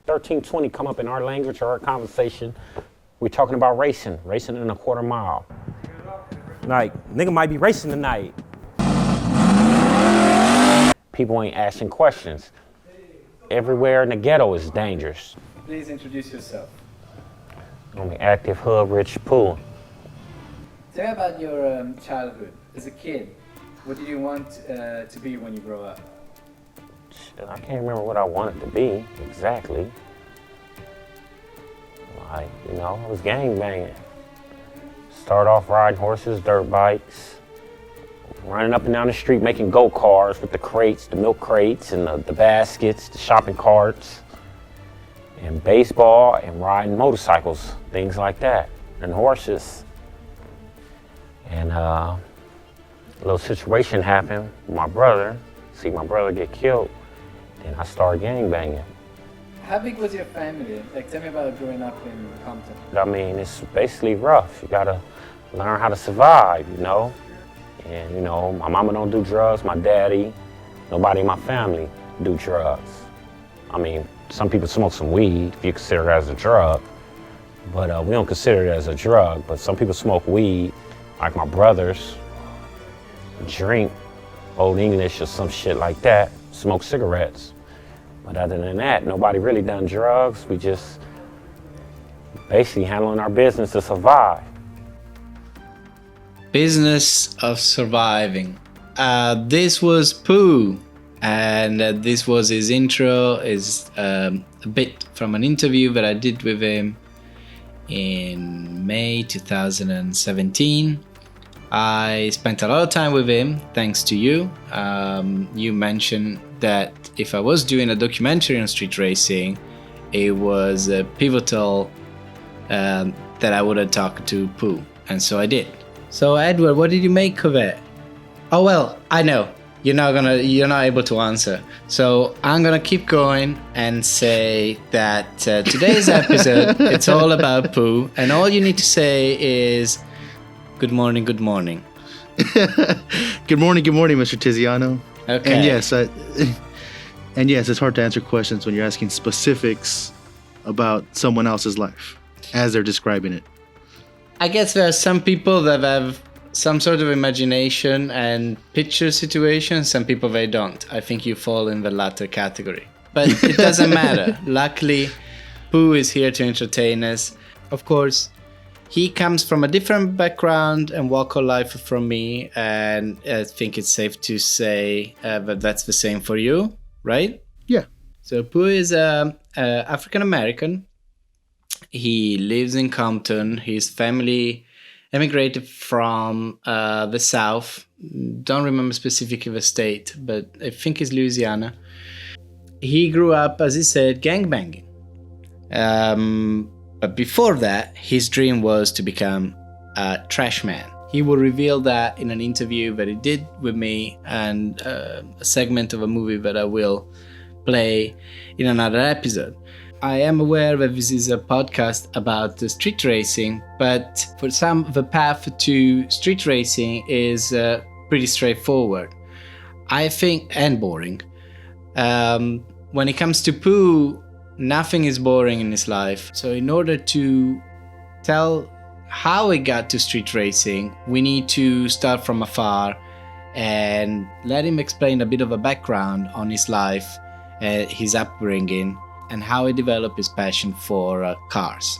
1320 come up in our language or our conversation, we're talking about racing in a quarter mile. Like, nigga might be racing tonight. People ain't asking questions. Everywhere in the ghetto is dangerous. Please introduce yourself. I'm an active hood rich pool. Tell me about your childhood. As a kid, what did you want to be when you grow up? Shit, I can't remember what I wanted to be exactly. Like, I was gang banging. Start off riding horses, dirt bikes, running up and down the street making go-karts with the crates, the milk crates and the baskets, the shopping carts, and baseball and riding motorcycles, things like that, and horses. And a little situation happened with my brother. See my brother get killed, then I started gang banging. How big was your family? Like, tell me about growing up in Compton. I mean, it's basically rough. You gotta learn how to survive, And, my mama don't do drugs, my daddy, nobody in my family do drugs. I mean, some people smoke some weed, if you consider it as a drug, but we don't consider it as a drug, but some people smoke weed, like my brothers, drink Old English or some shit like that, smoke cigarettes. But other than that, nobody really done drugs. We just basically handling our business to survive. Business of surviving. This was Pooh, and this was his intro, is a bit from an interview that I did with him in May 2017. I spent a lot of time with him thanks to you. You mentioned that if I was doing a documentary on street racing, it was pivotal that I would have talked to Pooh, and so I did. So Edward, what did you make of it? Oh well, I know you're not able to answer. So I'm gonna keep going and say that today's episode it's all about Pooh, and all you need to say is good morning, good morning. Good morning, Mr. Tiziano. Okay. And yes, it's hard to answer questions when you're asking specifics about someone else's life as they're describing it. I guess there are some people that have some sort of imagination and picture situations, some people they don't. I think you fall in the latter category. But it doesn't matter. Luckily, Pooh is here to entertain us. Of course, he comes from a different background and walk of life from me, and I think it's safe to say that that's the same for you, right? Yeah. So Pooh is African American. He lives in Compton. His family emigrated from the South. Don't remember specifically the state, but I think it's Louisiana. He grew up, as he said, gangbanging. But before that, his dream was to become a trash man. He will reveal that in an interview that he did with me, and a segment of a movie that I will play in another episode. I am aware that this is a podcast about street racing, but for some, the path to street racing is pretty straightforward, I think, and boring. When it comes to Pooh, nothing is boring in his life. So in order to tell how he got to street racing, we need to start from afar and let him explain a bit of a background on his life, his upbringing, and how he developed his passion for cars.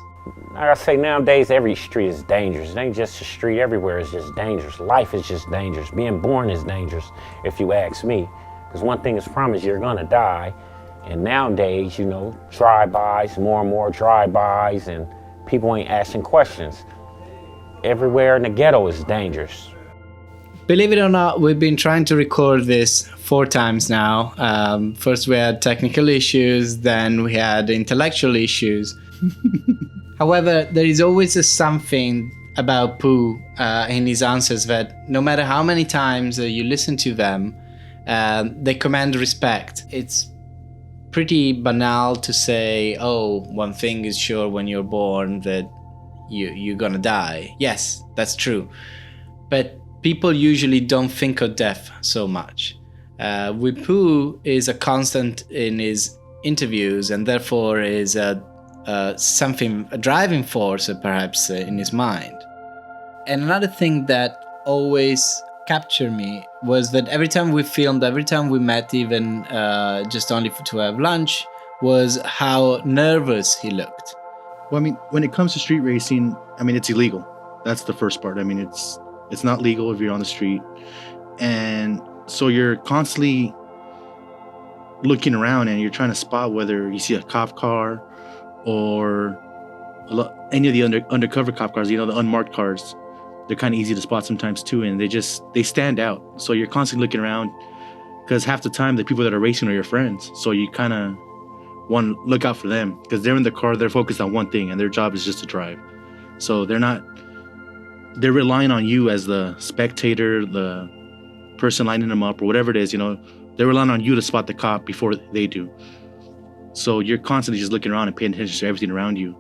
Like I say, nowadays every street is dangerous. It ain't just a street, everywhere is just dangerous. Life is just dangerous. Being born is dangerous, if you ask me. Because one thing is promised, you're gonna die. And nowadays, drive-bys, more and more drive-bys, and people ain't asking questions. Everywhere in the ghetto is dangerous. Believe it or not, we've been trying to record this 4 times now. First we had technical issues, then we had intellectual issues. However, there is always something about Pooh in his answers that no matter how many times you listen to them, they command respect. It's pretty banal to say, oh, one thing is sure when you're born, that you're gonna die. Yes, that's true. But people usually don't think of death so much. With Pooh is a constant in his interviews, and therefore is a driving force, perhaps, in his mind. And another thing that always captured me was that every time we filmed, every time we met, even just only to have lunch, was how nervous he looked. Well, I mean, when it comes to street racing, I mean, it's illegal. That's the first part. I mean, it's not legal if you're on the street. And so you're constantly looking around and you're trying to spot whether you see a cop car or any of the undercover cop cars, the unmarked cars. They're kind of easy to spot sometimes too, and they stand out. So you're constantly looking around because half the time the people that are racing are your friends. So you kind of want to look out for them because they're in the car, they're focused on one thing, and their job is just to drive. So they're relying on you as the spectator, the person lining them up or whatever it is, they're relying on you to spot the cop before they do. So you're constantly just looking around and paying attention to everything around you.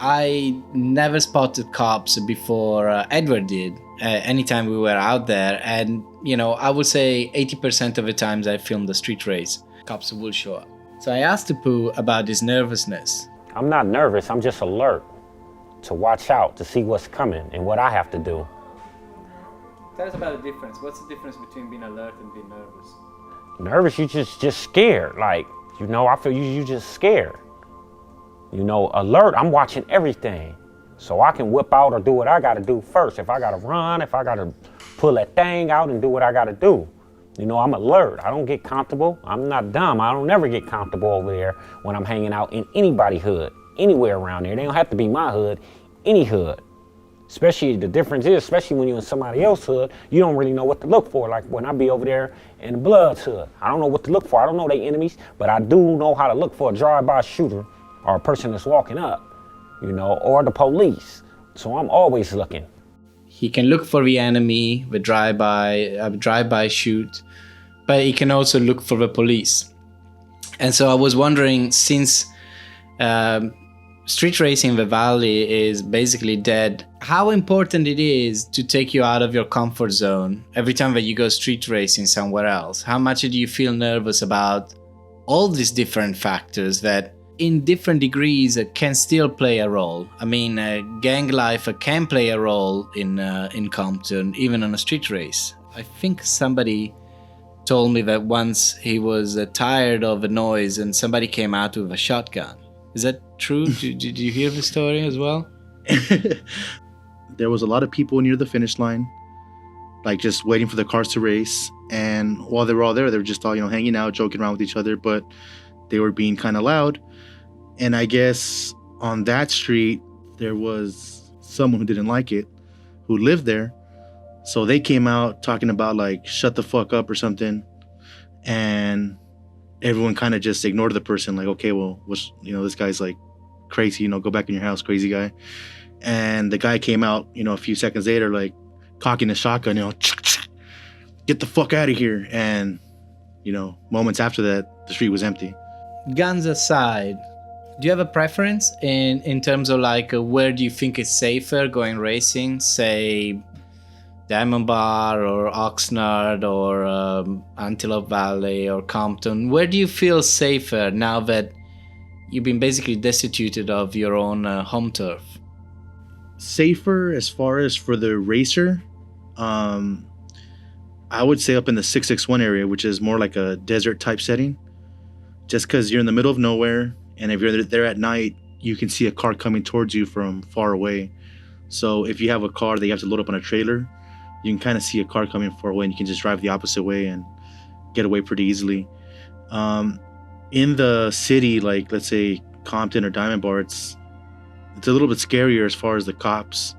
I never spotted cops before Edward did, anytime we were out there. And, I would say 80% of the times I filmed a street race, cops will show up. So I asked Pooh about his nervousness. I'm not nervous, I'm just alert to watch out, to see what's coming and what I have to do. Tell us about the difference. What's the difference between being alert and being nervous? Nervous, you just scared. Like, I feel you just scared. Alert, I'm watching everything. So I can whip out or do what I gotta do first. If I gotta run, if I gotta pull that thing out and do what I gotta do. I'm alert. I don't get comfortable. I'm not dumb. I don't ever get comfortable over there when I'm hanging out in anybody's hood, anywhere around there. They don't have to be my hood, any hood. Especially, the difference is, especially when you're in somebody else's hood, you don't really know what to look for. Like when I be over there in the Blood's hood, I don't know what to look for. I don't know they enemies, but I do know how to look for a drive-by shooter or a person that's walking up, or the police. So I'm always looking. He can look for the enemy, the drive-by shoot, but he can also look for the police. And so I was wondering, since street racing in the valley is basically dead, how important it is to take you out of your comfort zone every time that you go street racing somewhere else. How much do you feel nervous about all these different factors that in different degrees can still play a role? I mean, gang life can play a role in Compton, even on a street race. I think somebody told me that once he was tired of the noise and somebody came out with a shotgun. Is that true? Did you hear the story as well? There was a lot of people near the finish line, like just waiting for the cars to race. And while they were all there, they were just all, hanging out, joking around with each other, but they were being kind of loud. And I guess on that street, there was someone who didn't like it, who lived there. So they came out talking about like, shut the fuck up or something. And everyone kind of just ignored the person, like, okay, well, this guy's like crazy, go back in your house, crazy guy. And the guy came out, a few seconds later, like cocking a shotgun, get the fuck out of here. And, moments after that, the street was empty. Guns aside, do you have a preference in terms of like where do you think it's safer going racing? Say Diamond Bar or Oxnard or Antelope Valley or Compton. Where do you feel safer now that you've been basically destituted of your own home turf? Safer as far as for the racer, I would say up in the 661 area, which is more like a desert type setting. Just because you're in the middle of nowhere, and if you're there at night, you can see a car coming towards you from far away. So if you have a car that you have to load up on a trailer, you can kind of see a car coming far away and you can just drive the opposite way and get away pretty easily. In the city, like let's say Compton or Diamond Bar, it's a little bit scarier as far as the cops,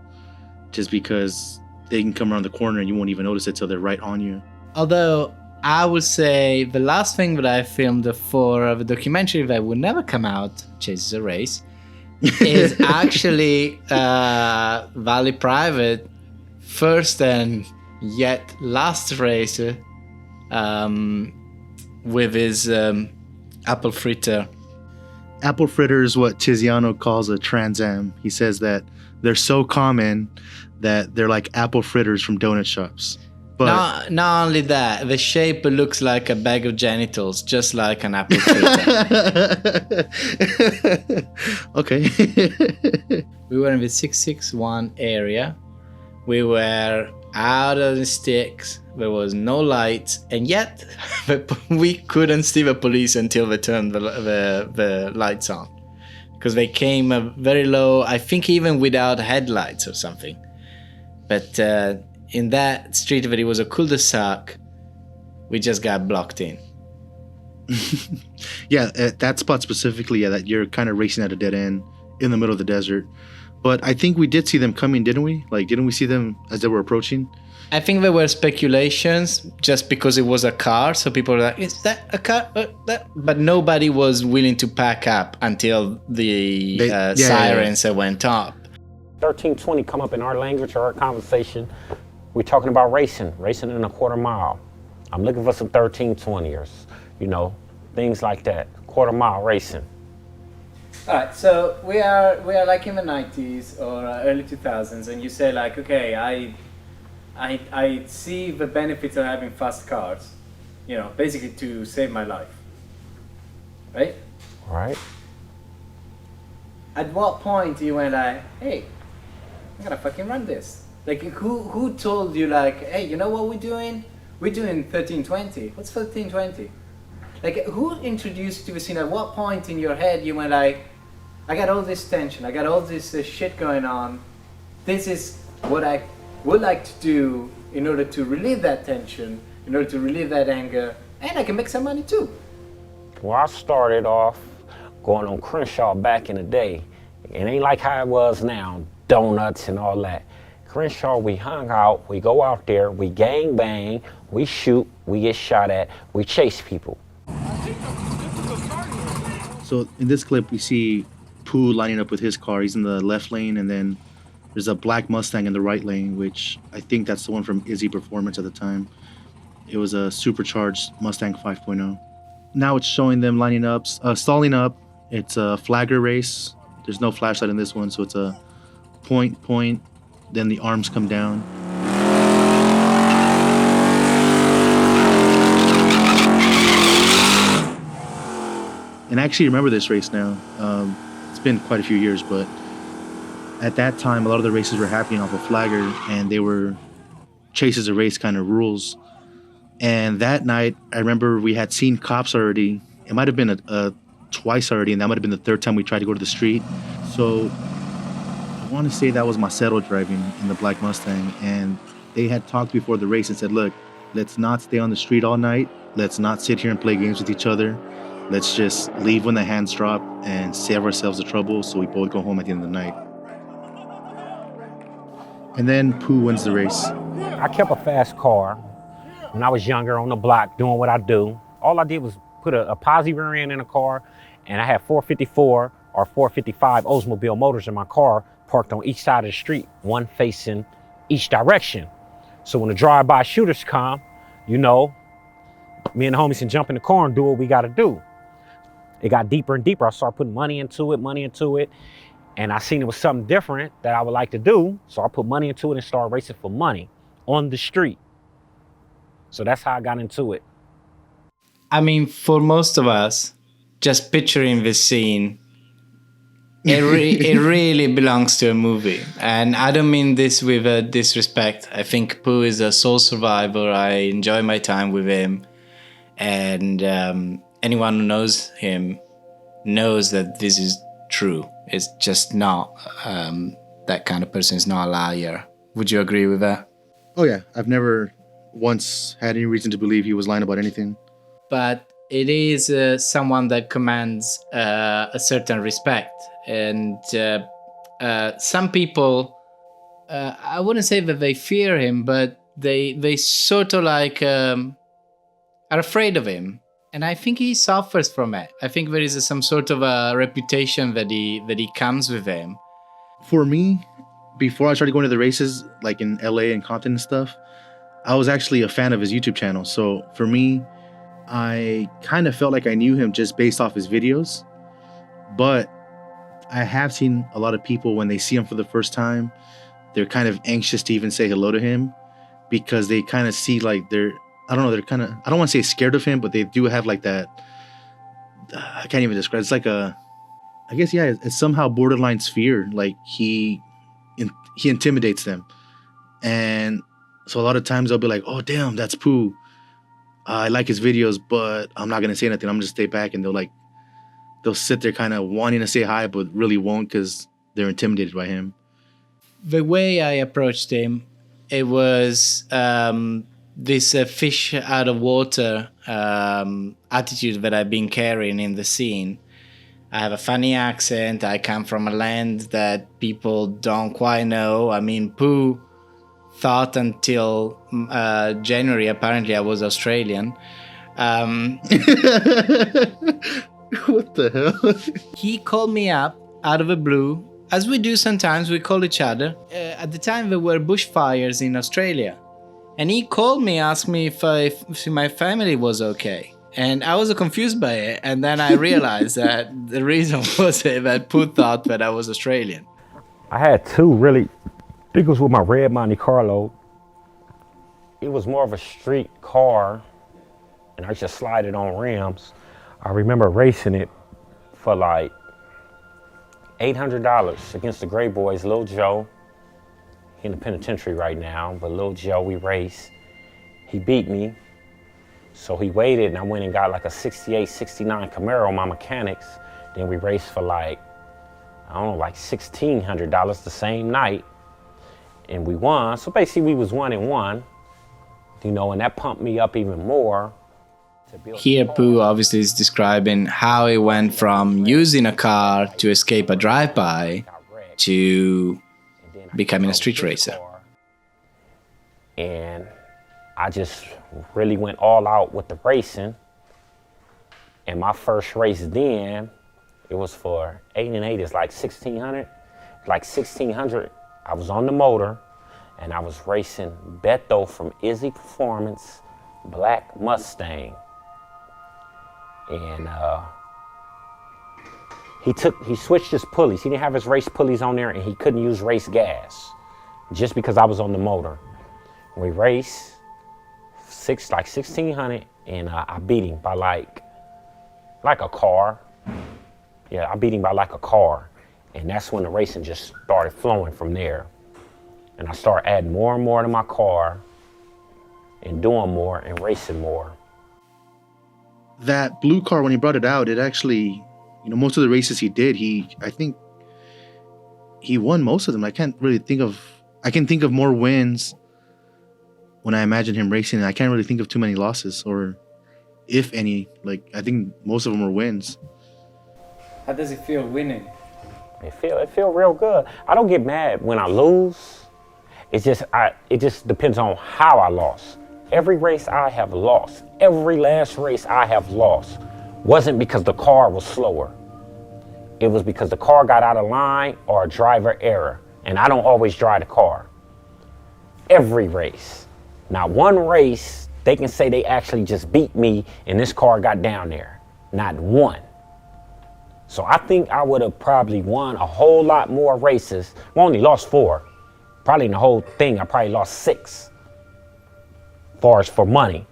just because they can come around the corner and you won't even notice it till they're right on you. Although I would say the last thing that I filmed for the documentary that would never come out, Chases a Race, is actually Valley Private first and yet last race with his apple fritter. Apple fritter is what Tiziano calls a Trans Am. He says that they're so common that they're like apple fritters from donut shops. But Not only that, the shape looks like a bag of genitals, just like an apple fritter. okay. We were in the 661 area. We were out of the sticks. There was no lights, and yet we couldn't see the police until they turned the lights on, because they came very low. I think even without headlights or something. But in that street, where it was a cul-de-sac, we just got blocked in. Yeah, at that spot specifically, yeah, that you're kind of racing at a dead end in the middle of the desert. But I think we did see them coming, didn't we? Like, didn't we see them as they were approaching? I think there were speculations just because it was a car. So people were like, is that a car? But nobody was willing to pack up until the sirens went up. 1320 come up in our language or our conversation. We're talking about racing in a quarter mile. I'm looking for some 1320ers, you know, things like that. Quarter mile racing. All right, so we are like in the 90s or early 2000s, and you say like, okay, I see the benefits of having fast cars, you know, basically to save my life, right? Right. At what point you went like, hey, I'm gonna fucking run this? Like, who told you like, hey, you know what we're doing? We're doing 1320. What's 1320? Like, who introduced you to the scene? At what point in your head you went like, I got all this tension, I got all this shit going on. This is what I would like to do in order to relieve that tension, in order to relieve that anger, and I can make some money too. Well, I started off going on Crenshaw back in the day. It ain't like how it was now, donuts and all that. Crenshaw, we hung out, we go out there, we gang bang, we shoot, we get shot at, we chase people. So in this clip, we see Pooh lining up with his car. He's in the left lane, and then there's a black Mustang in the right lane, which I think that's the one from Izzy Performance at the time. It was a supercharged Mustang 5.0. Now it's showing them lining up, stalling up. It's a flagger race. There's no flashlight in this one, so it's a point, then the arms come down. And I actually remember this race now. It's been quite a few years, but at that time, a lot of the races were happening off of flagger, and they were chases a race kind of rules. And that night, I remember we had seen cops already. It might have been a twice already, and that might have been the third time we tried to go to the street. So I want to say that was Macedo driving in the black Mustang, and they had talked before the race and said, look, let's not stay on the street all night. Let's not sit here and play games with each other. Let's just leave when the hands drop and save ourselves the trouble so we both go home at the end of the night. And then Pooh wins the race. I kept a fast car when I was younger on the block doing what I do. All I did was put a posi rear end in a car, and I had 454 or 455 Oldsmobile motors in my car parked on each side of the street, one facing each direction. So when the drive-by shooters come, you know, me and the homies can jump in the car and do what we gotta do. It got deeper and deeper. I started putting money into it. And I seen it was something different that I would like to do. So I put money into it and started racing for money on the street. So that's how I got into it. I mean, for most of us, just picturing this scene, it really belongs to a movie. And I don't mean this with disrespect. I think Pooh is a soul survivor. I enjoy my time with him. And anyone who knows him knows that this is true. It's just not, that kind of person is not a liar. Would you agree with that? Oh yeah, I've never once had any reason to believe he was lying about anything. But it is someone that commands a certain respect. And some people, I wouldn't say that they fear him, but they sort of like are afraid of him. And I think he suffers from it. I think there is some sort of a reputation that he comes with him. For me, before I started going to the races, like in LA and Compton and stuff, I was actually a fan of his YouTube channel. So for me, I kind of felt like I knew him just based off his videos. But I have seen a lot of people, when they see him for the first time, they're kind of anxious to even say hello to him. because they kind of see like they're I don't want to say scared of him, but they do have like that. I can't even describe. It's like I guess yeah, it's somehow borderline fear. Like he intimidates them, and so a lot of times they'll be like, "Oh damn, that's Pooh. I like his videos, but I'm not gonna say anything. I'm gonna stay back." And they'll sit there kind of wanting to say hi, but really won't because they're intimidated by him. The way I approached him, it was this fish out of water attitude that I've been carrying in the scene. I have a funny accent. I come from a land that people don't quite know. I mean, Pooh thought until January, apparently I was Australian. What the hell? He called me up out of the blue, as we do sometimes, we call each other. At the time there were bushfires in Australia. And he called me, asked me if my family was okay. And I was confused by it. And then I realized that the reason was that Pooh thought that I was Australian. I had two really, I think it was with my red Monte Carlo. It was more of a street car, and I just slid it on rims. I remember racing it for like $800 against the Gray Boys, Lil Joe. He in the penitentiary right now, but Lil Joe, we raced. He beat me, so he waited, and I went and got like a 68, 69 Camaro, my mechanics. Then we raced for like, I don't know, like $1,600 the same night, and we won. So basically we was 1-1, you know, and that pumped me up even more. Here Pooh obviously is describing how he went from using a car to escape a drive-by to becoming a street racer. And I just really went all out with the racing. And my first race then, it was for 8 and 8, it's like 1,600. Like 1,600, I was on the motor and I was racing Beto from Izzy Performance, Black Mustang. And he switched his pulleys. He didn't have his race pulleys on there, and he couldn't use race gas just because I was on the motor. We raced like 1,600, and I beat him by like a car. Yeah, I beat him by like a car, and that's when the racing just started flowing from there. And I started adding more and more to my car, and doing more and racing more. That blue car, when he brought it out, it actually, you know, most of the races he did, I think he won most of them. I can think of more wins when I imagine him racing. I can't really think of too many losses, or if any. Like, I think most of them were wins. How does it feel winning? It feel real good. I don't get mad when I lose. It just depends on how I lost. Every race I have lost, every last race I have lost, wasn't because the car was slower. It was because the car got out of line or a driver error. And I don't always drive the car. Every race. Not one race, they can say they actually just beat me and this car got down there. Not one. So I think I would have probably won a whole lot more races. We only lost 4. Probably in the whole thing, I probably lost 6. Far as for money,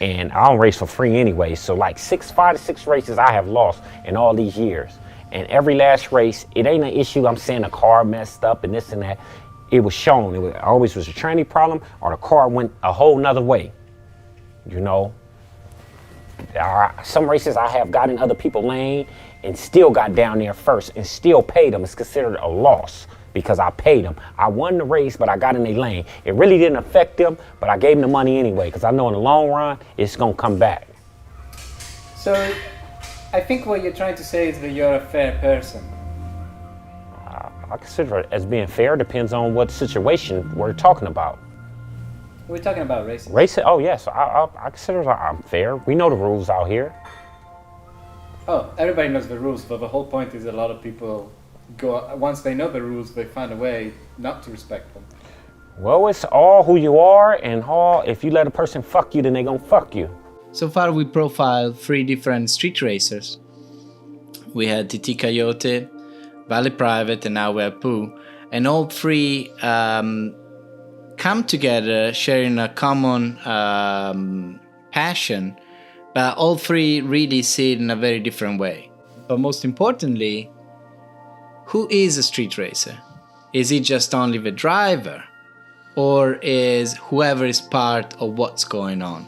and I don't race for free anyway, so like 5 to 6 races I have lost in all these years. And every last race, it ain't an issue I'm saying the car messed up and this and that. It was shown. It always was a training problem, or the car went a whole nother way. You know, some races I have got in other people's lane and still got down there first and still paid them. It's considered a loss because I paid them. I won the race, but I got in their lane. It really didn't affect them, but I gave them the money anyway because I know in the long run, it's going to come back. So I think what you're trying to say is that you're a fair person. I consider it as being fair. Depends on what situation we're talking about. We're talking about racing. Racing? Oh, yes. I consider I'm fair. We know the rules out here. Oh, everybody knows the rules, but the whole point is a lot of people once they know the rules, they find a way not to respect them. Well, it's all who you are, and if you let a person fuck you, then they gonna fuck you. So far we profiled 3 different street racers. We had Titi Coyote, Valley Private, and now we have Pooh. And all 3 come together sharing a common passion, but all three really see it in a very different way. But most importantly, who is a street racer? Is it just only the driver? Or is whoever is part of what's going on?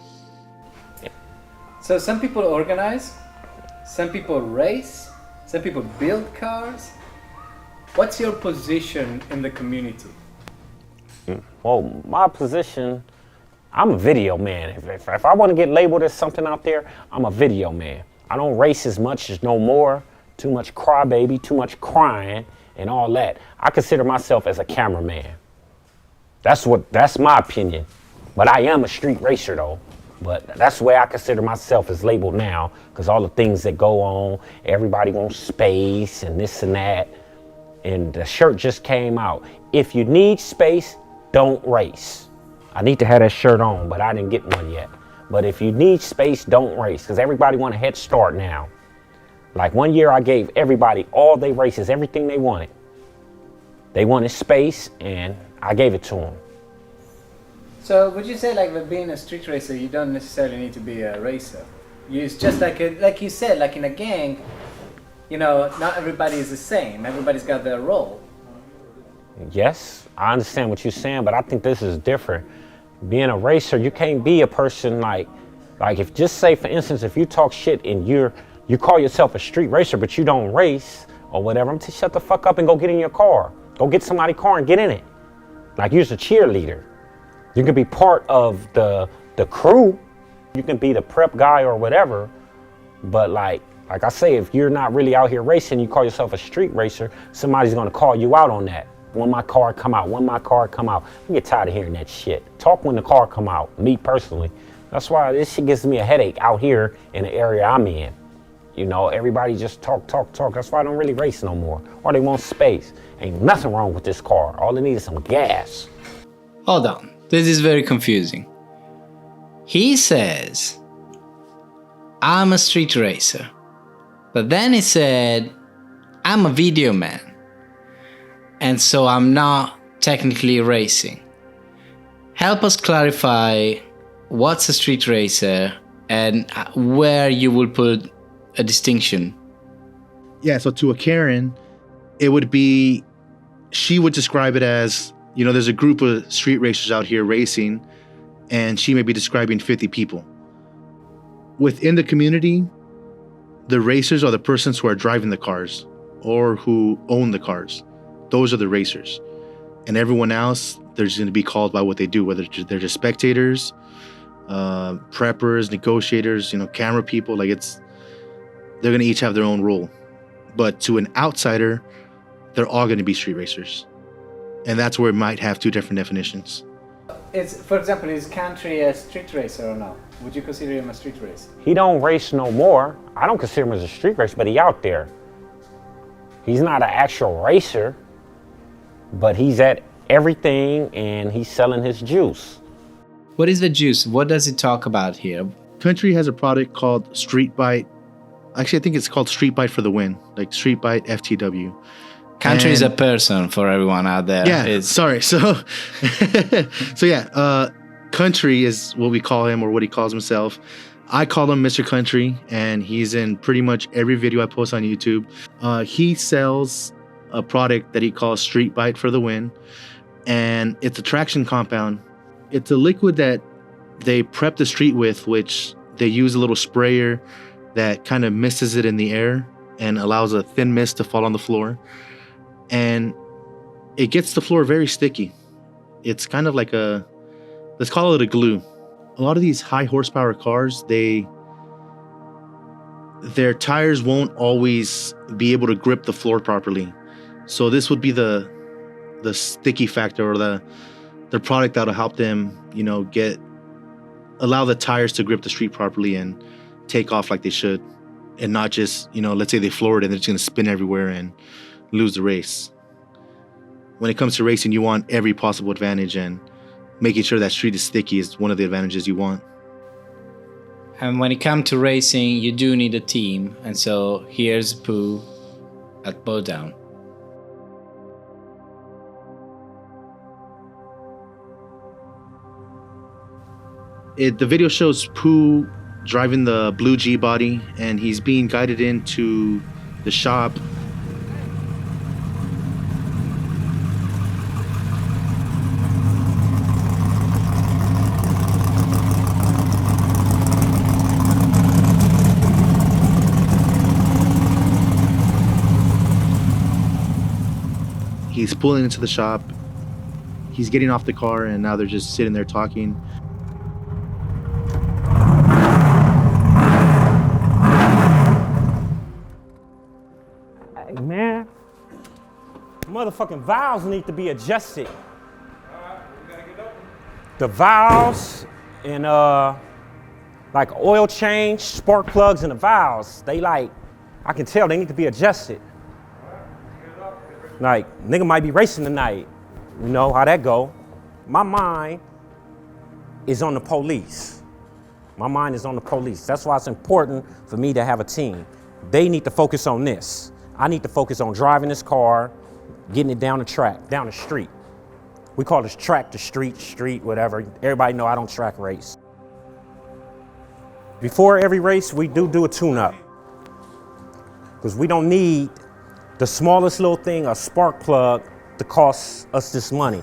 So some people organize, some people race, some people build cars. What's your position in the community? Well, my position, I'm a video man. If I want to get labeled as something out there, I'm a video man. I don't race as much as no more. Too much crybaby, too much crying, and all that. I consider myself as a cameraman. That's my opinion. But I am a street racer though. But that's the way I consider myself as labeled now, because all the things that go on, everybody wants space and this and that. And the shirt just came out. If you need space, don't race. I need to have that shirt on, but I didn't get one yet. But if you need space, don't race, because everybody want a head start now. Like one year I gave everybody all their races, everything they wanted. They wanted space and I gave it to them. So would you say like with being a street racer, you don't necessarily need to be a racer? It's just like you said, like in a gang, you know, not everybody is the same. Everybody's got their role. Yes, I understand what you're saying, but I think this is different. Being a racer, you can't be a person like if just say for instance, if you talk shit and you call yourself a street racer, but you don't race or whatever, I'm to shut the fuck up and go get in your car. Go get somebody's car and get in it. Like you're a cheerleader. You can be part of the crew. You can be the prep guy or whatever. But like I say, if you're not really out here racing, you call yourself a street racer, somebody's gonna call you out on that. When my car come out, when my car come out. I get tired of hearing that shit. Talk when the car come out, me personally. That's why this shit gives me a headache out here in the area I'm in. You know, everybody just talk. That's why I don't really race no more. Or they want space. Ain't nothing wrong with this car. All they need is some gas. Hold on, this is very confusing. He says, I'm a street racer. But then he said, I'm a video man. And so I'm not technically racing. Help us clarify what's a street racer and where you will put a distinction. Yeah, so to a Karen, it would be, she would describe it as, you know, there's a group of street racers out here racing, and she may be describing 50 people. Within the community, the racers are the persons who are driving the cars or who own the cars. Those are the racers. And everyone else, they're just going to be called by what they do, whether they're just spectators, preppers, negotiators, you know, camera people. Like they're going to each have their own role. But to an outsider, they're all going to be street racers. And that's where it might have two different definitions. For example, is Country a street racer or not? Would you consider him a street racer? He don't race no more. I don't consider him as a street racer, but he out there. He's not an actual racer, but he's at everything and he's selling his juice. What is the juice? What does it talk about here? Country has a product called Street Bite. Actually, I think it's called Street Bite for the win, like Street Bite FTW. Country is a person for everyone out there. Yeah, sorry. So, Country is what we call him or what he calls himself. I call him Mr. Country, and he's in pretty much every video I post on YouTube. He sells a product that he calls Street Bite for the win, and it's a traction compound. It's a liquid that they prep the street with, which they use a little sprayer that kind of mists it in the air and allows a thin mist to fall on the floor. And it gets the floor very sticky. It's kind of like let's call it a glue. A lot of these high horsepower cars, their tires won't always be able to grip the floor properly. So this would be the sticky factor or the product that'll help them, you know, allow the tires to grip the street properly and take off like they should, and not just, you know, let's say they floor it and they're just gonna spin everywhere and lose the race. When it comes to racing, you want every possible advantage, and making sure that street is sticky is one of the advantages you want. And when it comes to racing, you do need a team. And so here's Pooh at Bowdown. The video shows Pooh driving the blue G body, and he's being guided into the shop. He's pulling into the shop. He's getting off the car, and now they're just sitting there talking. Hey, man. Motherfucking valves need to be adjusted. The valves and like oil change, spark plugs and the valves, they like, I can tell they need to be adjusted. Like, nigga might be racing tonight. You know how that go. My mind is on the police. My mind is on the police. That's why it's important for me to have a team. They need to focus on this. I need to focus on driving this car, getting it down the track, down the street. We call this track to street, whatever. Everybody know I don't track race. Before every race, we do a tune-up. Because we don't need the smallest little thing, a spark plug, to cost us this money.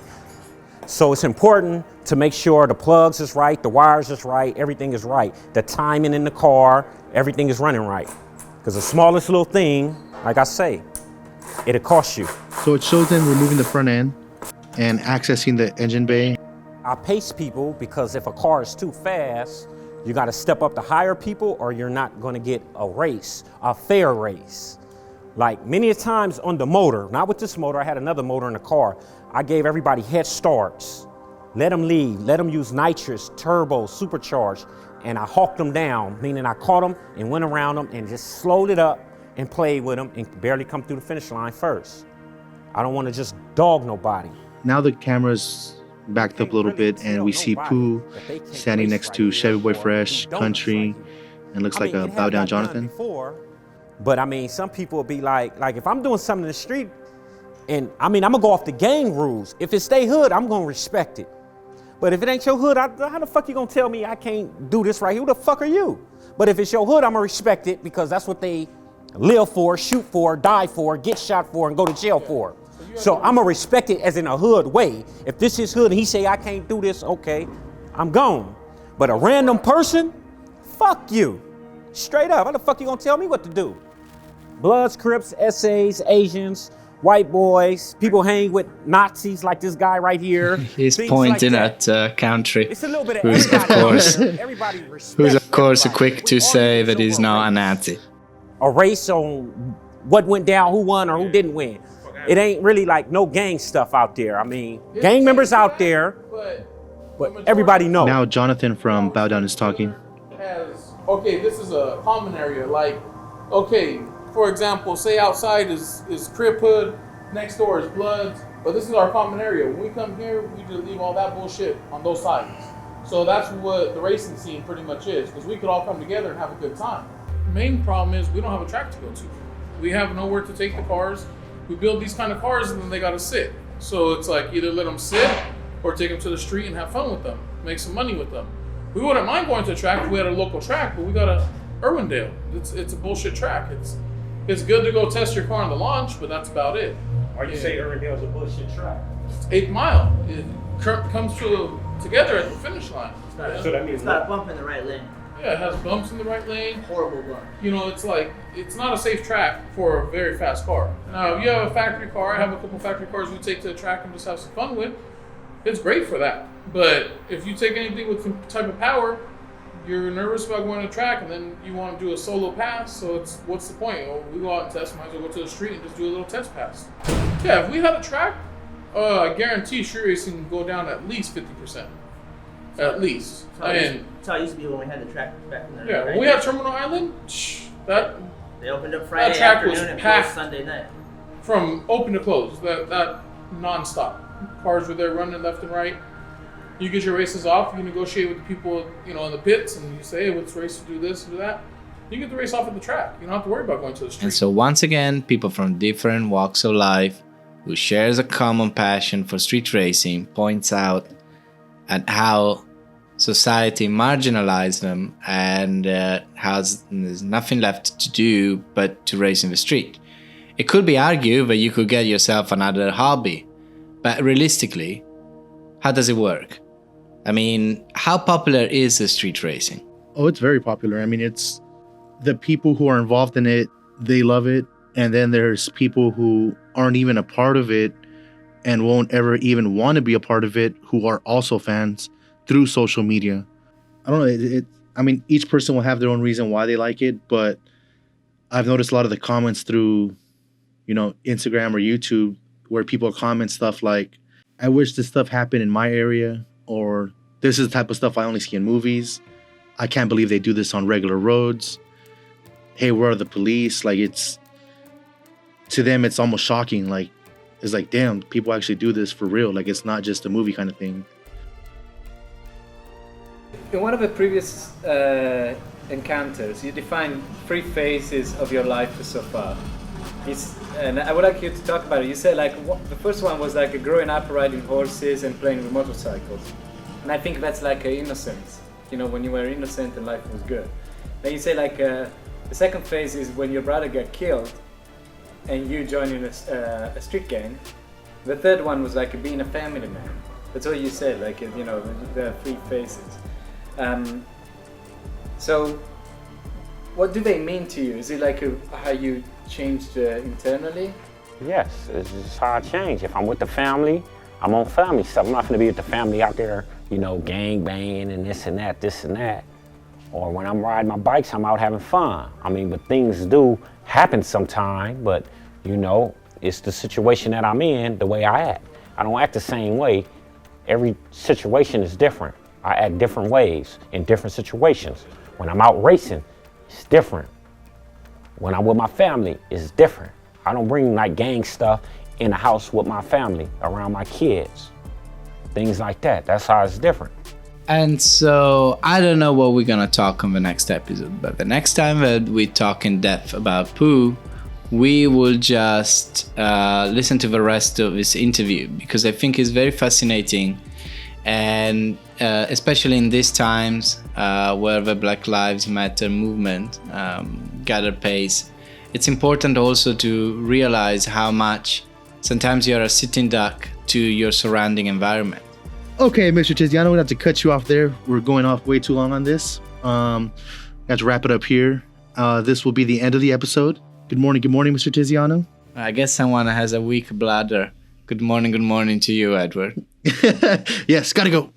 So it's important to make sure the plugs is right, the wires is right, everything is right. The timing in the car, everything is running right. Because the smallest little thing, like I say, it'll cost you. So it shows them removing the front end and accessing the engine bay. I pace people because if a car is too fast, you gotta step up to higher people or you're not gonna get a race, a fair race. Like many a times on the motor, not with this motor, I had another motor in the car. I gave everybody head starts. Let them lead, let them use nitrous, turbo, supercharged, and I hawked them down, meaning I caught them and went around them and just slowed it up and played with them and barely come through the finish line first. I don't wanna just dog nobody. Now the camera's backed up a little bit and we see Pooh standing next to Chevy Boy Fresh, Country, and looks like a Bow Down Jonathan. But I mean, some people will be like if I'm doing something in the street, and I mean, I'm gonna go off the gang rules. If it stay hood, I'm gonna respect it. But if it ain't your hood, how the fuck you gonna tell me I can't do this right here? Who the fuck are you? But if it's your hood, I'm gonna respect it because that's what they live for, shoot for, die for, get shot for, and go to jail for. So I'm gonna respect it as in a hood way. If this is hood and he say I can't do this, okay, I'm gone. But a random person, fuck you. Straight up, how the fuck you gonna tell me what to do? Bloods, Crips, essays, Asians, white boys, people hang with Nazis like this guy right here. He's pointing like at Country, it's a little bit who's of course quick to say that he's not a Nazi. A race on what went down, who won or who didn't win. It ain't really like no gang stuff out there. I mean, gang members out there, but everybody knows. Now Jonathan from Bow Down is talking. Okay, this is a common area. Like, okay, for example, say outside is Crip Hood, next door is Bloods, but this is our common area. When we come here, we just leave all that bullshit on those sides. So that's what the racing scene pretty much is, because we could all come together and have a good time. The main problem is we don't have a track to go to. We have nowhere to take the cars. We build these kind of cars and then they gotta sit. So it's like either let them sit or take them to the street and have fun with them, make some money with them. We wouldn't mind going to a track if we had a local track, but we got a Irwindale. It's a bullshit track. It's good to go test your car on the launch, but that's about it. Why you say Irwindale is a bullshit track? It's 8 Mile. It comes together at the finish line. So that means it's got a bump in the right lane. Yeah, it has bumps in the right lane. Horrible bump. You know, it's like, it's not a safe track for a very fast car. Now, if you have a factory car, I have a couple factory cars we take to the track and just have some fun with. It's great for that. But if you take anything with some type of power, you're nervous about going to track and then you want to do a solo pass, so what's the point? Well, we go out and test, might as well go to the street and just do a little test pass. Yeah, if we had a track, I guarantee street racing can go down at least 50%. At least. That's how it used to be when we had the track back in the day. Yeah, when we had Terminal Island, they opened up Friday track was afternoon and packed closed Sunday night. From open to close, that non-stop. Cars were there running left and right. You get your races off, you negotiate with the people, in the pits, and you say, hey, let's race to do this, do that. You get the race off at the track. You don't have to worry about going to the street. And so once again, people from different walks of life who shares a common passion for street racing points out at how society marginalized them and there's nothing left to do but to race in the street. It could be argued that you could get yourself another hobby, but realistically, how does it work? I mean, how popular is the street racing? Oh, it's very popular. I mean, it's the people who are involved in it, they love it. And then there's people who aren't even a part of it and won't ever even want to be a part of it, who are also fans through social media. I don't know. I mean, each person will have their own reason why they like it, but I've noticed a lot of the comments through, Instagram or YouTube, where people comment stuff like, I wish this stuff happened in my area, or this is the type of stuff I only see in movies. I can't believe they do this on regular roads. Hey, where are the police? Like, to them, it's almost shocking. Like, it's like, damn, people actually do this for real. Like, it's not just a movie kind of thing. In one of the previous encounters, you defined 3 phases of your life so far. And I would like you to talk about it. You said the first one was like growing up riding horses and playing with motorcycles. And I think that's like innocence. When you were innocent and life was good. Then you say the second phase is when your brother got killed and you joining a street gang. The third one was like being a family man. That's all you said, there are 3 phases. So what do they mean to you? Is it like how you changed internally? Yes, it's just how I change. If I'm with the family, I'm on family stuff. I'm not going to be with the family out there, gang banging and this and that. Or when I'm riding my bikes, I'm out having fun. I mean, but things do happen sometime, but it's the situation that I'm in, the way I act. I don't act the same way. Every situation is different. I act different ways in different situations. When I'm out racing, it's different. When I'm with my family, it's different. I don't bring gang stuff in the house with my family, around my kids. Things like that. That's how it's different. And so I don't know what we're gonna talk on the next episode, but the next time that we talk in depth about Pooh, we will just listen to the rest of this interview, because I think it's very fascinating, and especially in these times where the Black Lives Matter movement gathered pace, it's important also to realize how much sometimes you're a sitting duck to your surrounding environment. Okay, Mr. Tiziano, we have to cut you off there. We're going off way too long on this. Got to wrap it up here. This will be the end of the episode. Good morning, Mr. Tiziano. I guess someone has a weak bladder. Good morning to you, Edward. Yes, gotta go.